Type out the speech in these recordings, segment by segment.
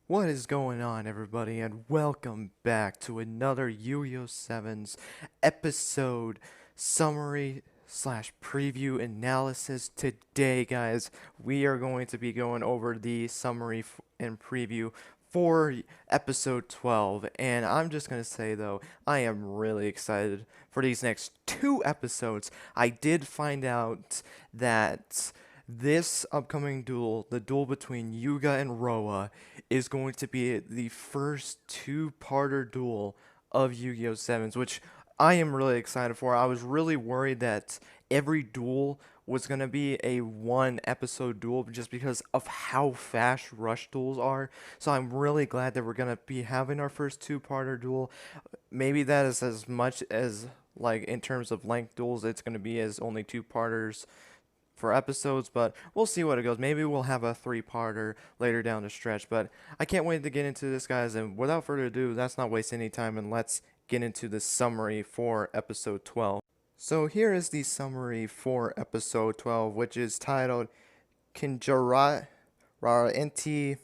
What is going on, everybody, and welcome back to another Yugioh Sevens episode summary slash preview analysis. Today, guys, we are going to be going over the summary and preview for episode 12, and I'm just going to say, though, I am really excited for these next two episodes. I did find out that this upcoming duel, the duel between Yuga and Roa, is going to be the first two-parter duel of Yu-Gi-Oh! Sevens, which I am really excited for. I was really worried that every duel was going to be a one-episode duel just because of how fast rush duels are. So I'm really glad that we're going to be having our first two-parter duel. Maybe that is as much as, like, in terms of length duels, it's going to be as only two-parters for episodes, but we'll see what it goes. Maybe we'll have a three-parter later down the stretch, but I can't wait to get into this, guys, and without further ado, let's not waste any time, and let's get into the summary for episode 12. So here is the summary for episode 12, which is titled Kinjara Enti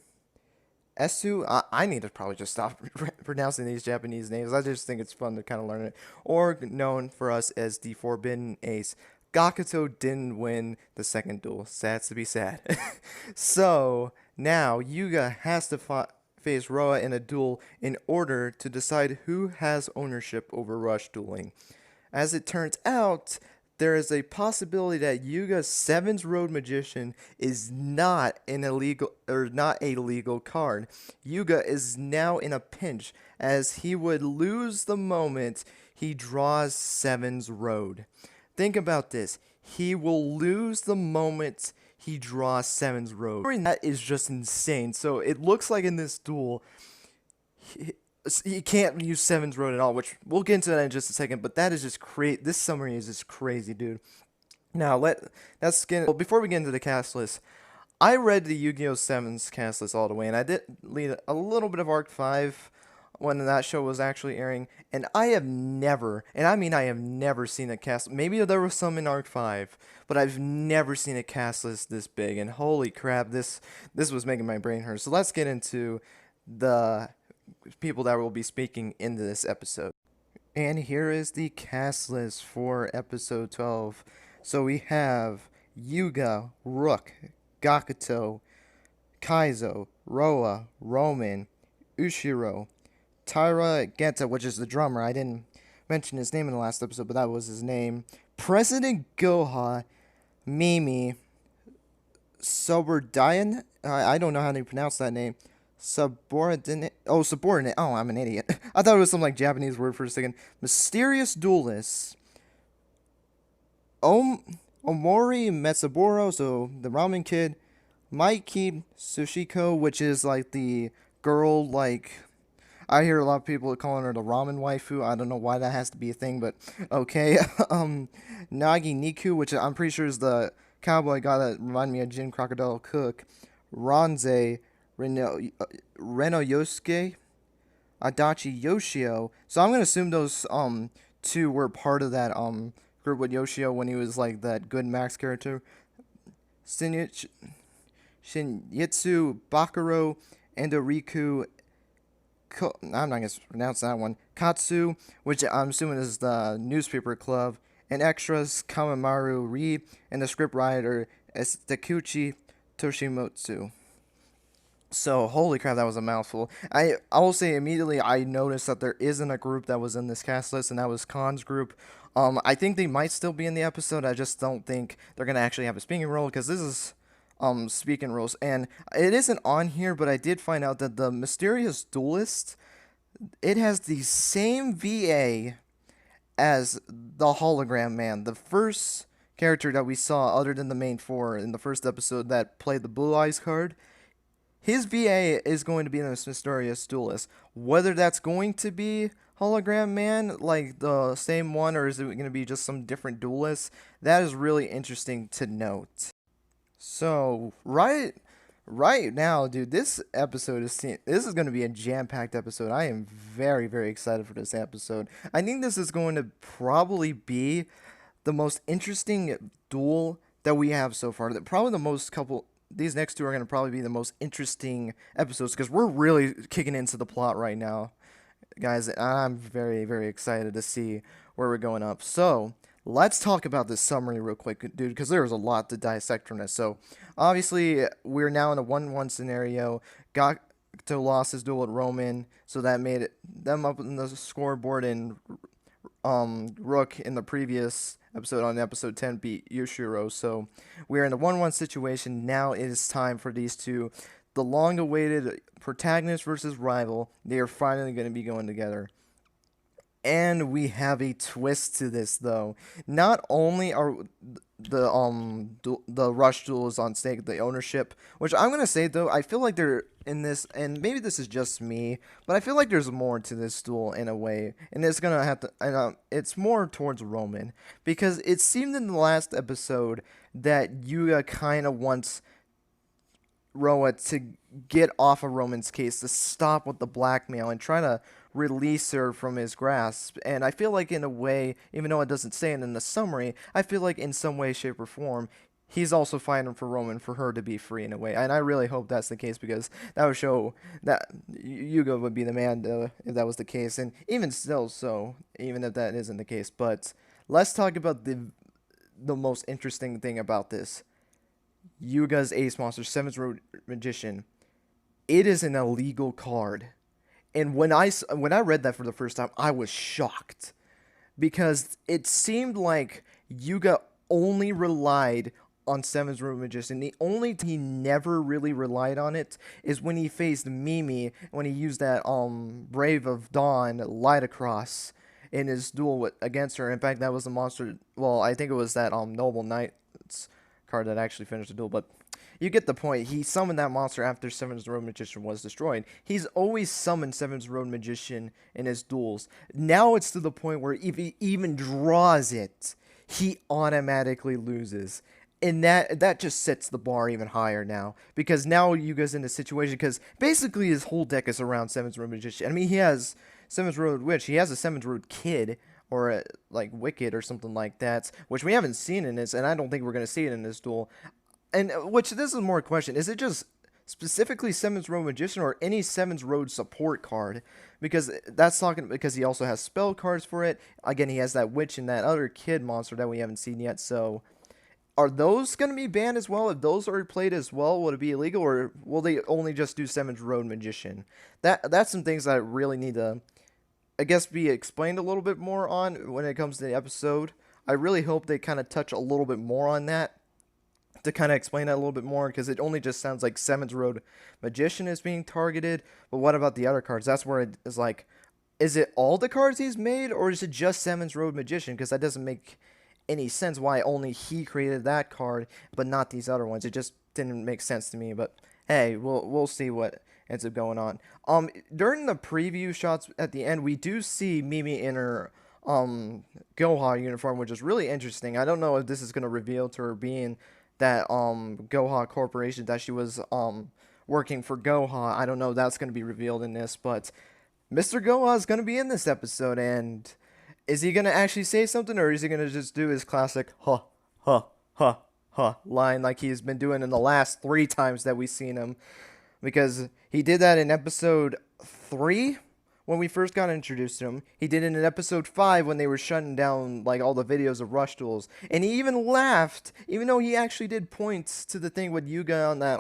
Esu. I need to probably just stop pronouncing these Japanese names. I just think it's fun to kind of learn it. Or known for us as the Forbidden Ace. Gakuto didn't win the second duel. Sad to be sad. So now Yuga has to face Roa in a duel in order to decide who has ownership over rush dueling. As it turns out, there is a possibility that Yuga Sevens Road Magician is not an illegal or not a legal card. Yuga is now in a pinch as he would lose the moment he draws Sevens Road. Think about this. He will lose the moment he draws Sevens Road. That is just insane. So it looks like in this duel, he can't use Sevens Road at all, which we'll get into that in just a second. But that is just crazy. This summary is just crazy, dude. Now let's get. Well, before we get into the cast list, I read the Yu-Gi-Oh! Sevens cast list all the way, and I did lead a little bit of Arc 5 when that show was actually airing, and I have never, and I mean I have never seen a cast. Maybe there was some in Arc 5, but I've never seen a cast list this big, and holy crap, this was making my brain hurt. So let's get into the people that will be speaking in this episode. And here is the cast list for episode 12. So we have Yuga, Rook, Gakuto, Kaizo, Roa, Roman, Ushiro, Taira Genta, which is the drummer. I didn't mention his name in the last episode, but that was his name. President Goha, Mimi, Soberdian. I don't know how to pronounce that name. Subordinate. Oh, subordinate. Oh, I'm an idiot. I thought it was some like Japanese word for a second. Mysterious duelist. Omori Metsuboro, so the ramen kid. Maiki Sushiko, which is like the girl, like I hear a lot of people calling her the ramen waifu. I don't know why that has to be a thing, but okay. Nagi Niku, which I'm pretty sure is the cowboy guy that reminded me of Jin Crocodile Cook. Ronze, Reno Yosuke, Adachi Yoshio. So I'm gonna assume those two were part of that group with Yoshio when he was like that good Max character. Shinyitsu Bakuro, Endoriku. I'm not going to pronounce that one. Katsu, which I'm assuming is the newspaper club. And extras, Kamamaru Ri, and the scriptwriter is Takuchi Toshimotsu. So, holy crap, that was a mouthful. I will say immediately I noticed that there isn't a group that was in this cast list, and that was Khan's group. I think they might still be in the episode. I just don't think they're going to actually have a speaking role, because this is speaking roles, and it isn't on here, but I did find out that the Mysterious Duelist, it has the same VA as the Hologram Man, the first character that we saw other than the main four in the first episode that played the Blue Eyes card. His VA is going to be in this Mysterious Duelist. Whether that's going to be Hologram Man, like the same one, or is it going to be just some different duelist, that is really interesting to note. So right now, dude, this is going to be a jam-packed episode. I am very, very excited for this episode. I think this is going to probably be the most interesting duel that we have so far. Probably these next two are gonna probably be the most interesting episodes because we're really kicking into the plot right now, guys. I'm very, very excited to see where we're going up. So let's talk about this summary real quick, dude, because there's a lot to dissect from this. So obviously, we're now in a 1-1 scenario. Gato lost his duel with Roman, so that made them up in the scoreboard, and Rook in the previous episode, on episode 10, beat Yugioh. So we're in a 1-1 situation. Now it is time for these two, the long-awaited protagonist versus rival. They are finally going to be going together. And we have a twist to this, though. Not only are the Rush Duel is on stake, the ownership, which I'm gonna say though, I feel like they're in this, and maybe this is just me, but I feel like there's more to this duel in a way, and it's gonna have to, and it's more towards Roman, because it seemed in the last episode that Yuga kind of wants Roa to get off of Roman's case, to stop with the blackmail and try to release her from his grasp. And I feel like in a way, even though it doesn't say it in the summary, I feel like in some way, shape, or form, he's also fighting for Roman, for her to be free in a way. And I really hope that's the case, because that would show that Yuga would be the man if that was the case. And even still so, even if that isn't the case. But let's talk about the most interesting thing about this. Yuga's Ace Monster, Sevens Road Magician. It is an illegal card. And when I read that for the first time, I was shocked. Because it seemed like Yuga only relied on Sevens Road Magician. The only time he never really relied on it is when he faced Mimi, when he used that Brave of Dawn light across in his duel against her. In fact, that was the monster, well, I think it was that Noble Knight's card that actually finished the duel, but you get the point. He summoned that monster after Sevens Road Magician was destroyed. He's always summoned Sevens Road Magician in his duels. Now it's to the point where if he even draws it, he automatically loses. And that just sets the bar even higher now. Because now Yuga's in a situation, because basically his whole deck is around Sevens Road Magician. I mean, he has Sevens Road Witch, he has a Sevens Road Kid, or a, like Wicked or something like that, which we haven't seen in this, and I don't think we're going to see it in this duel. And which, this is more a question, is it just specifically Sevens Road Magician or any Sevens Road support card? Because that's talking, because he also has spell cards for it. Again, he has that Witch and that other Kid monster that we haven't seen yet. So are those going to be banned as well? If those are played as well, will it be illegal, or will they only just do Sevens Road Magician? That's some things that I really need to, I guess, be explained a little bit more on when it comes to the episode. I really hope they kind of touch a little bit more on that, to kind of explain that a little bit more, because it only just sounds like Sevens Road Magician is being targeted. But what about the other cards? That's where it is like, is it all the cards he's made, or is it just Sevens Road Magician? Because that doesn't make any sense why only he created that card, but not these other ones. It just didn't make sense to me. But hey, we'll see what ends up going on. During the preview shots at the end, we do see Mimi in her Goha uniform, which is really interesting. I don't know if this is going to reveal to her being that Goha Corporation, that she was working for Goha. I don't know if that's going to be revealed in this, but Mr. Goha is going to be in this episode, and is he going to actually say something, or is he going to just do his classic ha ha ha ha line like he's been doing in the last 3 times that we've seen him? Because he did that in episode 3 when we first got introduced to him. He did it in episode 5 when they were shutting down like all the videos of Rush Duels. And he even laughed, even though he actually did points to the thing with Yuga on that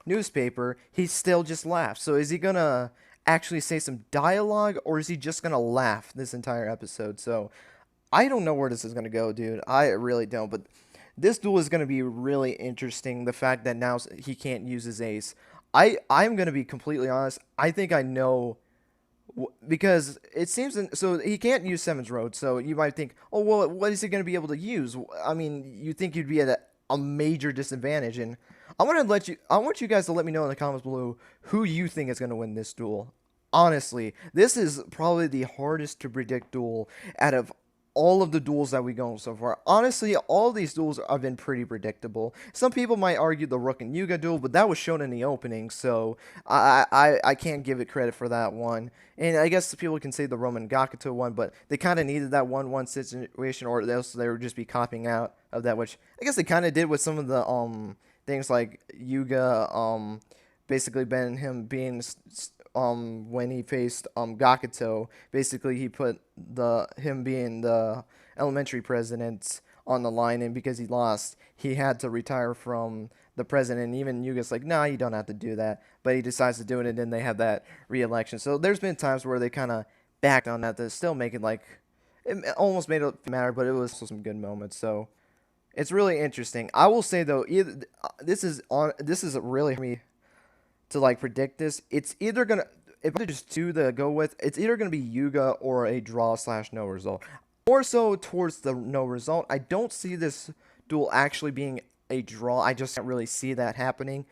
newspaper. He still just laughed. So is he gonna actually say some dialogue, or is he just gonna laugh this entire episode? So I don't know where this is gonna go, dude. I really don't. But this duel is gonna be really interesting. The fact that now he can't use his ace. I'm gonna be completely honest. I think I know, because it seems so he can't use Sevens Road. So you might think, oh well, what is he gonna be able to use? I mean, you think you'd be at a major disadvantage, and I want you guys to let me know in the comments below who you think is gonna win this duel. Honestly, this is probably the hardest to predict duel out of all of the duels that we go so far. Honestly, all these duels have been pretty predictable. Some people might argue the Rook and Yuga duel, but that was shown in the opening, so I can't give it credit for that one. And I guess people can say the Roman Gakuto one, but they kind of needed that 1-1 situation, or else they would just be copying out of that, which I guess they kind of did with some of the things like Yuga, basically been him being when he faced Gakuto, basically he put the him being the elementary president on the line, and because he lost, he had to retire from the president. And even Yuga's like, nah, you don't have to do that, but he decides to do it, and then they have that re-election. So there's been times where they kind of backed on that to still make it like it almost made it matter, but it was still some good moments. So it's really interesting. I will say though, this is really me to like predict this. It's either gonna if I just two to go with, it's either gonna be Yuga or a draw slash no result. More so towards the no result. I don't see this duel actually being a draw. I just can't really see that happening.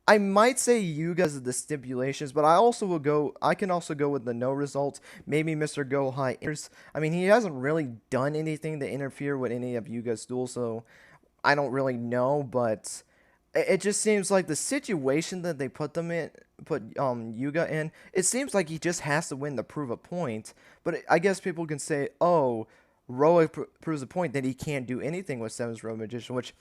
I might say Yuga as the stipulations, but I can also go with the no result. Maybe Mr. Gohai enters. I mean, he hasn't really done anything to interfere with any of Yuga's duels, so I don't really know, but it just seems like the situation that they put Yuga in, it seems like he just has to win to prove a point. But I guess people can say, oh, Roa proves a point that he can't do anything with Seven's Road Magician, which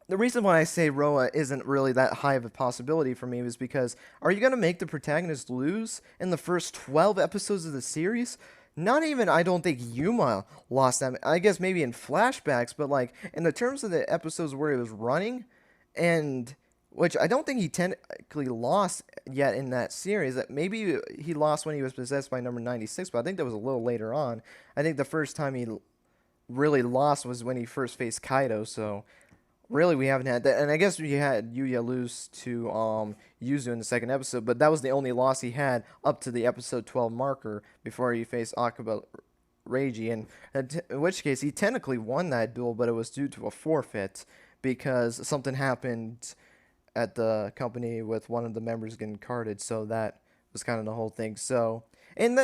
the reason why I say Roa isn't really that high of a possibility for me is because are you going to make the protagonist lose in the first 12 episodes of the series? Not even, I don't think Yuma lost that. I guess maybe in flashbacks, but like in the terms of the episodes where he was running, and which I don't think he technically lost yet in that series. That maybe he lost when he was possessed by number 96, but I think that was a little later on. I think the first time he really lost was when he first faced Kaido, so really we haven't had that. And I guess we had Yuya lose to Yuzu in the second episode, but that was the only loss he had up to the episode 12 marker before he faced Akiba Rayji, and in which case he technically won that duel, but it was due to a forfeit because something happened at the company with one of the members getting carded, so that was kind of the whole thing. So, and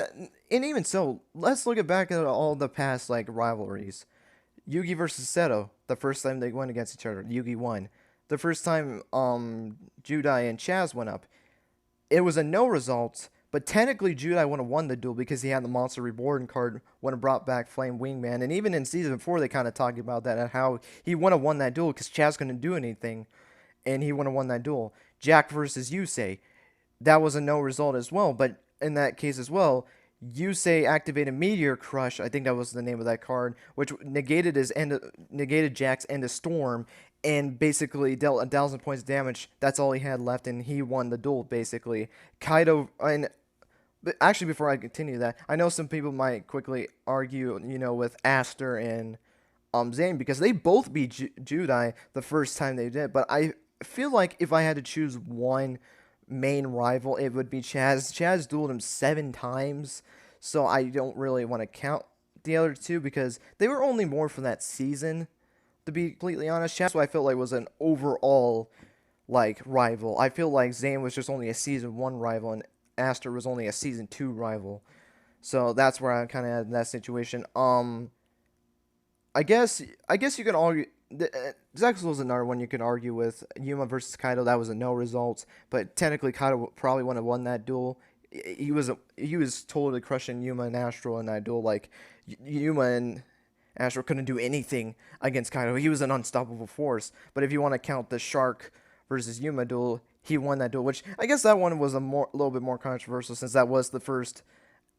even so, let's look back at all the past like rivalries. Yugi versus Seto, the first time they went against each other, Yugi won. The first time Judai and Chaz went up, it was a no result, but technically Judai would have won the duel because he had the Monster Reborn card when it brought back Flame Wingman. And even in season 4, they kind of talked about that and how he would have won that duel because Chaz couldn't do anything, and he would have won that duel. Jack versus Yusei, that was a no result as well, but in that case as well, Yusei activated Meteor Crush, I think that was the name of that card, which negated Jack's End of Storm, and basically dealt 1,000 points of damage. That's all he had left, and he won the duel, basically. Kaido, but actually, before I continue that, I know some people might quickly argue, with Aster and Zane, because they both beat Judai the first time they did, but I feel like if I had to choose one main rival, it would be Chaz. Chaz dueled him 7 times, so I don't really want to count the other two because they were only more for that season, to be completely honest. Chaz, I felt like, was an overall rival. I feel like Zane was just only a season 1 rival and Aster was only a season 2 rival. So that's where I kind of had that situation. I guess you can argue. Zexel was another one you can argue with. Yuma versus Kaido, that was a no result, but technically Kaido probably wouldn't have won that duel. He was totally crushing Yuma and Astral in that duel. Like Yuma and Astral couldn't do anything against Kaido. He was an unstoppable force. But if you want to count the Shark versus Yuma duel, he won that duel, which I guess that one was a little bit more controversial since that was the first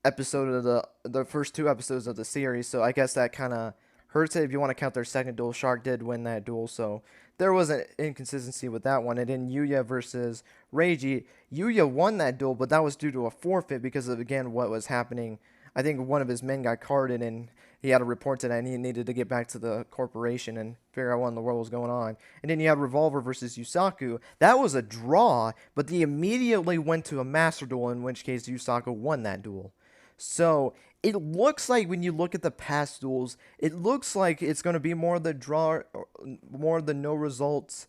episode of the first 2 episodes of the series. So I guess that kind of hurts it if you want to count their second duel. Shark did win that duel, so there was an inconsistency with that one. And then Yuya versus Rayji, Yuya won that duel, but that was due to a forfeit because of, again, what was happening. I think one of his men got carded, and he had to report to that, and he needed to get back to the corporation and figure out what in the world was going on. And then you had Revolver versus Yusaku. That was a draw, but they immediately went to a master duel, in which case Yusaku won that duel. So it looks like when you look at the past duels, it looks like it's going to be more the draw, more the no results,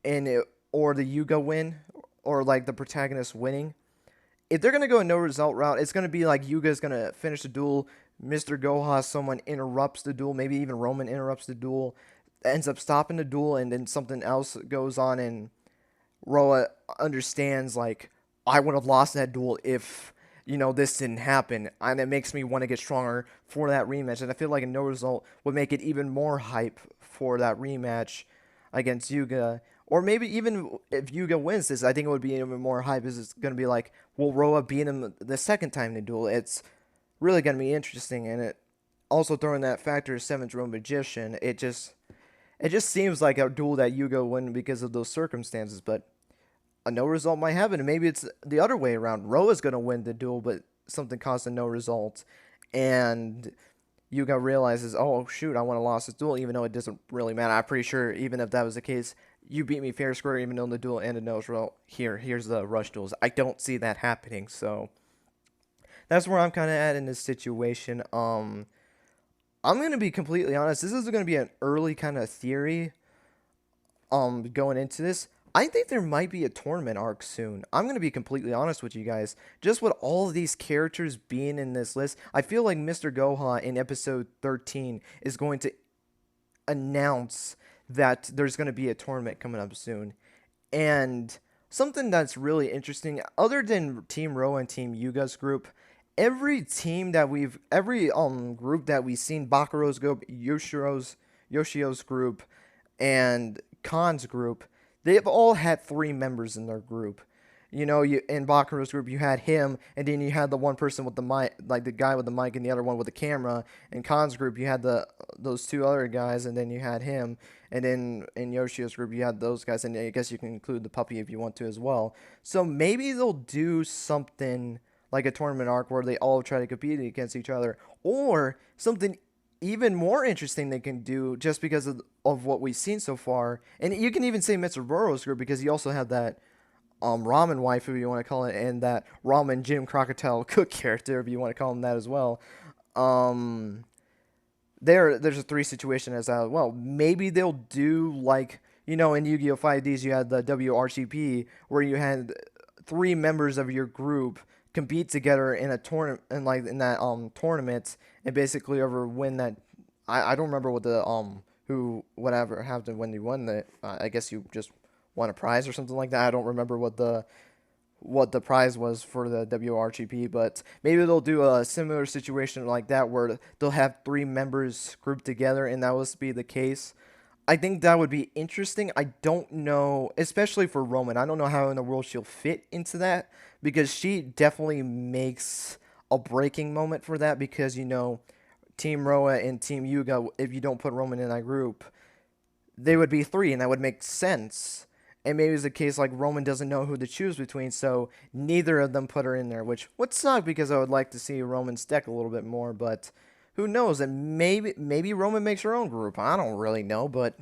or the Yuga win, or like the protagonist winning. If they're going to go a no result route, it's going to be like Yuga's going to finish the duel, Mr. Goha, someone interrupts the duel, maybe even Roman interrupts the duel, ends up stopping the duel, and then something else goes on, and Roa understands, like, I would have lost that duel if this didn't happen, and it makes me want to get stronger for that rematch. And I feel like a no result would make it even more hype for that rematch against Yuga. Or maybe even if Yuga wins this, I think it would be even more hype. Is it's going to be like, will Roa beat him the second time they duel? It's really going to be interesting. And it also throwing that factor of Seven's Row Magician, it just seems like a duel that Yuga win because of those circumstances. But a no result might happen, and maybe it's the other way around. Roa's going to win the duel, but something caused a no result, and Yuga realizes, oh shoot, I want to lose this duel, even though it doesn't really matter. I'm pretty sure even if that was the case, you beat me fair square, even though the duel ended no result. Here's the rush duels. I don't see that happening, so that's where I'm kind of at in this situation. I'm gonna be completely honest. This is gonna be an early kind of theory. Going into this, I think there might be a tournament arc soon. I'm going to be completely honest with you guys. Just with all of these characters being in this list, I feel like Mr. Goha in episode 13 is going to announce that there's going to be a tournament coming up soon. And something that's really interesting, other than Team Roa and Team Yuga's group, every group that we've seen, Bakuro's group, Yoshio's group, and Khan's group, they've all had 3 members in their group. In Bakuro's group, you had him, and then you had the one person with the mic, like the guy with the mic, and the other one with the camera. In Khan's group, you had those 2 other guys, and then you had him. And then in Yoshio's group, you had those guys, and I guess you can include the puppy if you want to as well. So maybe they'll do something like a tournament arc where they all try to compete against each other, or something even more interesting they can do just because of what we've seen so far. And you can even say Mitsururo's group because you also have that ramen wife, if you want to call it, and that ramen Jim Crocodile Cook character, if you want to call him that as well. There's a 3 situation as well. Maybe they'll do like, in Yu-Gi-Oh! 5Ds you had the WRGP where you had 3 members of your group compete together in a tournament, in that tournament, and basically whoever win that. I don't remember what the whatever happened when you won that. I guess you just won a prize or something like that. I don't remember what the prize was for the WRGP, but maybe they'll do a similar situation like that where they'll have 3 members grouped together, and that will be the case. I think that would be interesting. I don't know, especially for Roman. I don't know how in the world she'll fit into that, because she definitely makes a breaking moment for that, because, Team Roa and Team Yuga, if you don't put Roman in that group, they would be 3, and that would make sense. And maybe it's a case like Roman doesn't know who to choose between, so neither of them put her in there, which would suck because I would like to see Roman's deck a little bit more, but who knows? And maybe Roman makes her own group. I don't really know, but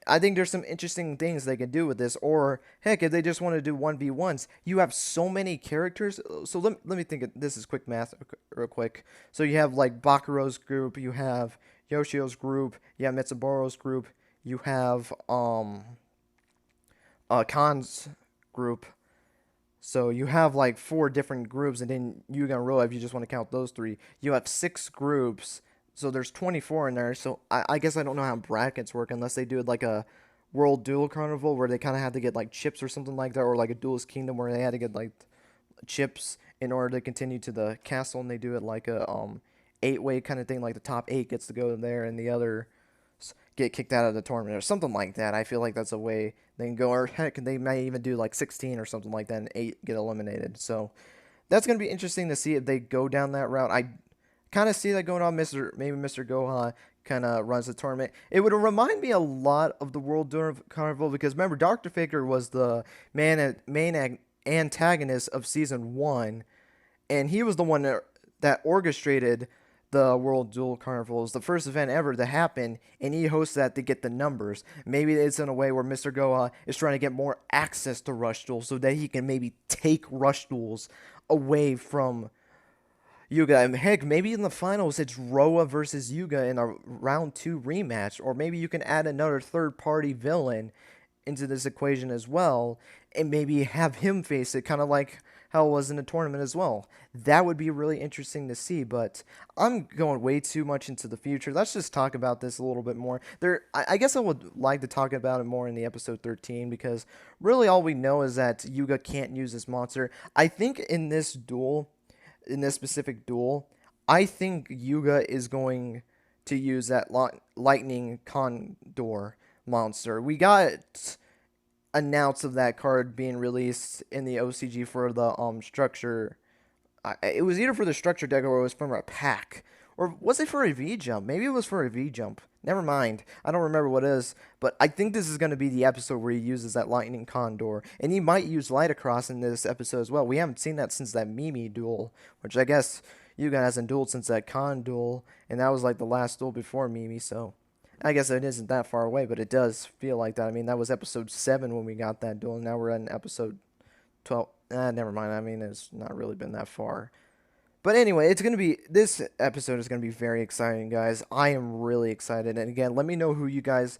I think there's some interesting things they can do with this. Or, heck, if they just want to do 1v1s, you have so many characters. So let me think of this is quick math real quick. So you have, like, Bakuro's group, you have Yoshio's group, you have Mitsururo's group, you have Khan's group. So you have like 4 different groups, and then Yuga and Roa, if you just want to count those 3, you have 6 groups. So there's 24 in there. So I guess I don't know how brackets work unless they do it like a World Duel Carnival where they kind of had to get like chips or something like that, or like a Duelist Kingdom where they had to get like chips in order to continue to the castle, and they do it like a 8-way kind of thing, like the top 8 gets to go there and the other get kicked out of the tournament or something like that. I feel like that's a way they can go, or heck, they may even do like 16 or something like that, and 8 get eliminated. So that's going to be interesting to see if they go down that route. I kind of see that going on. Maybe Mr. Goha kind of runs the tournament. It would remind me a lot of the World Duel Carnival, because remember, Dr. Faker was the main antagonist of Season 1, and he was the one that orchestrated the World Duel Carnival. It was the first event ever to happen, and he hosts that to get the numbers. Maybe it's in a way where Mr. Goha is trying to get more access to Rush Duels so that he can maybe take Rush Duels away from Yuga. And heck, maybe in the finals it's Roa versus Yuga in a round 2 rematch, or maybe you can add another third-party villain into this equation as well, and maybe have him face it, kind of like how it was in the tournament as well. That would be really interesting to see, but I'm going way too much into the future. Let's just talk about this a little bit more. I guess I would like to talk about it more in the episode 13, because really all we know is that Yuga can't use this monster. I think in this duel, in this specific duel, I think Yuga is going to use that lightning condor monster. We got announced of that card being released in the OCG for the structure. It was either for the structure deck or it was from a pack. Or was it for a V jump? Maybe it was for a V jump. Never mind. I don't remember what it is. But I think this is going to be the episode where he uses that lightning condor. And he might use light across in this episode as well. We haven't seen that since that Mimi duel. Which I guess Yuga hasn't dueled since that Con duel. And that was like the last duel before Mimi. So I guess it isn't that far away. But it does feel like that. I mean, that was episode 7 when we got that duel. And now we're in episode 12. Never mind. I mean, it's not really been that far. But anyway, this episode is going to be very exciting, guys. I am really excited. And again, let me know who you guys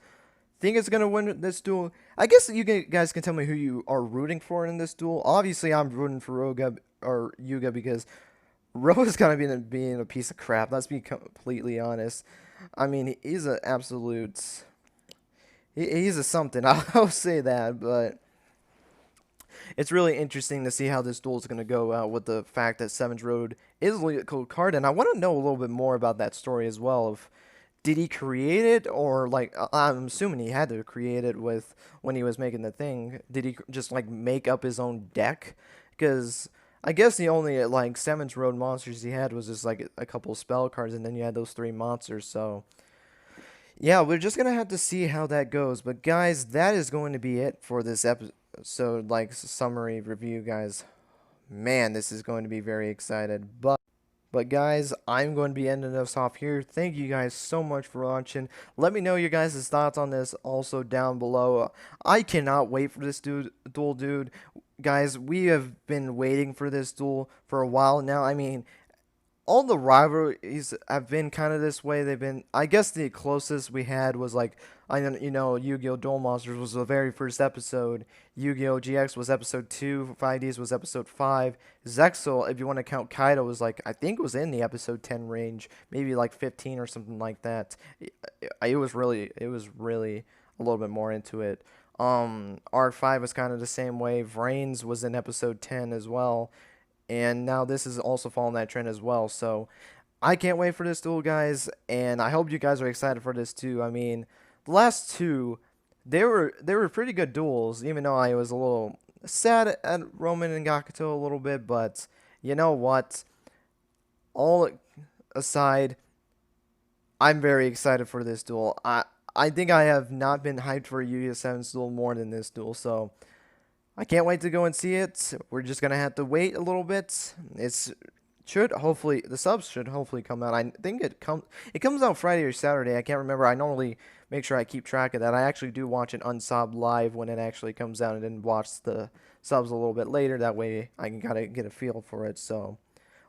think is going to win this duel. I guess you guys can tell me who you are rooting for in this duel. Obviously, I'm rooting for Yuga because Roa's going to be being a piece of crap. Let's be completely honest. I mean, he's an absolute... He's a something. I'll say that, but... It's really interesting to see how this duel is going to go out with the fact that Sevens Road is a really cool card, and I want to know a little bit more about that story as well. Of did he create it, or like I'm assuming he had to create it with when he was making the thing. Did he just like make up his own deck? Because I guess the only like Sevens Road monsters he had was just like a couple spell cards, and then you had those 3 monsters. So yeah, we're just gonna have to see how that goes. But guys, that is going to be it for this episode. So, like, summary review, guys. Man, this is going to be very excited. But guys, I'm going to be ending this off here. Thank you guys so much for watching. Let me know your guys' thoughts on this also down below. I cannot wait for this duel, dude. Guys, we have been waiting for this duel for a while now. I mean, all the rivalries have been kind of this way. They've been, I guess the closest we had was like, Yu-Gi-Oh! Duel Monsters was the very first episode. Yu-Gi-Oh! GX was episode 2. 5Ds was episode 5. Zexal, if you want to count Kaido, was like, I think was in the episode 10 range. Maybe like 15 or something like that. It was really a little bit more into it. R5 was kind of the same way. Vrains was in episode 10 as well. And now this is also following that trend as well. So I can't wait for this duel, guys. And I hope you guys are excited for this too. I mean, the last 2, they were pretty good duels. Even though I was a little sad at Roman and Gakuto a little bit. But you know what? All aside, I'm very excited for this duel. I think I have not been hyped for a Yugioh Sevens duel more than this duel. So I can't wait to go and see it. We're just gonna have to wait a little bit. The subs should hopefully come out. I think it comes out Friday or Saturday. I can't remember. I normally make sure I keep track of that. I actually do watch an unsub live when it actually comes out, and then watch the subs a little bit later. That way I can kind of get a feel for it. So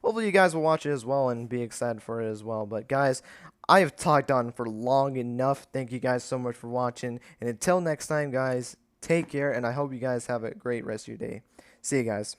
hopefully you guys will watch it as well and be excited for it as well. But guys, I have talked on for long enough. Thank you guys so much for watching. And until next time, guys, take care, and I hope you guys have a great rest of your day. See you guys.